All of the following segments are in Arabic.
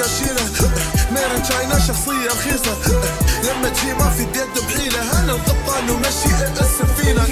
اشيله ميرن تشاينا شخصية رخيصة لما تجي ما في بيد بحيلة انا القبطان ومشي السفينة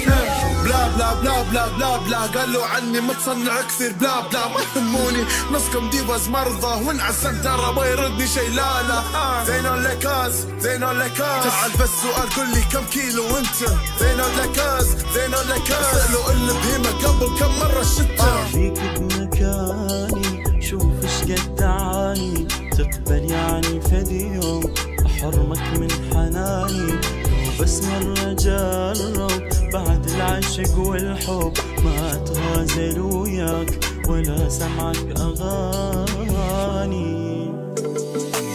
بلا بلا بلا بلا بلا بلا قالوا عني متصنع كثير بلا بلا ما يهموني نصكم ديفاز مرضى وانعسان ترى ما يردني شي لا لا زينو لكاز زينو لكاز تعال بس سؤال قل لي كم كيلو انت زينو لكاز زينو لكاز سألوا اللي بهيمة قبل كم مرة شتا فيك بمكاني شوف ايش قد تعاني تقبل يعني فدي يوم احرمك من حناني لو بس مرة جرب بعد العشق والحب ما اتغازل وياك ولا سمعك اغاني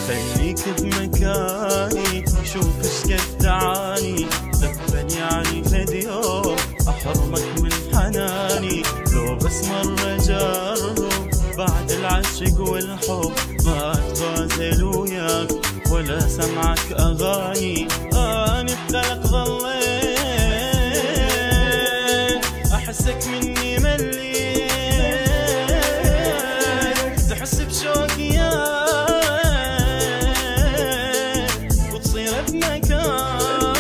خليك بمكاني شوف ايش قد تعاني تقبل يعني فدي يوم احرمك من حناني لو بس مرة جرب بعد العشق والحب ما اتغازل وياك ولا سمعك اغاني اني بخلق ظليت احسك مني مليت تحس بشوقي وتصير بمكاني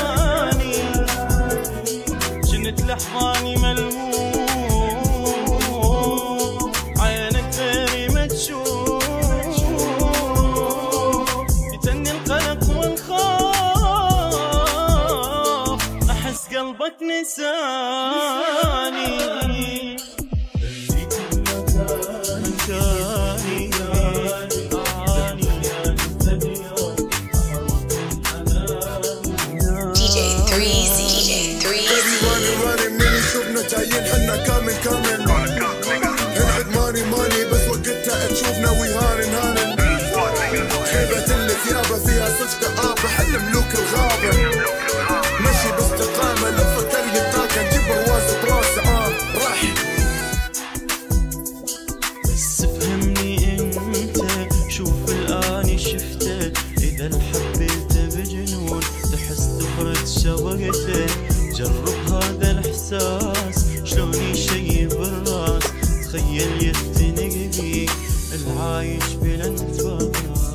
جنت لحظاني ملموم عينك غيري ما تشوف يتني القلق والخوف احس قلبك نساني جايين حنا كامل كامل نلعب ماني ماني بس وقتها تشوفنا ويهانن هانن خيبة اللي ثيابه فيها صدق كآبة حل ملوك الغابة مشي باستقامة لو فكر يبطاك نجيب برواز براسه راح بس فهمني انت شوف الآن شفته اذا الحبيته بجنون تحس تفرد شوقته جرب هذا الاحساس شلون يشيب الراس تخيل يفتنق بيك العايش بلا انفاس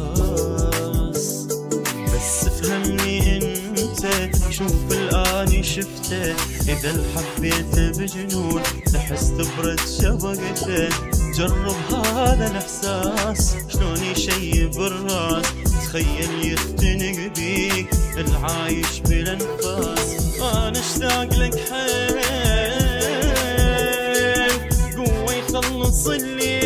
بس فهمني انت شوف الان شفته اذا الحبيته بجنون تحس تبرد شوقته جرب هذا الاحساس شلون يشيب الراس تخيل يفتنق بيك العايش بلا انفاس انا اشتاق لك حيل قوة يخلص الليل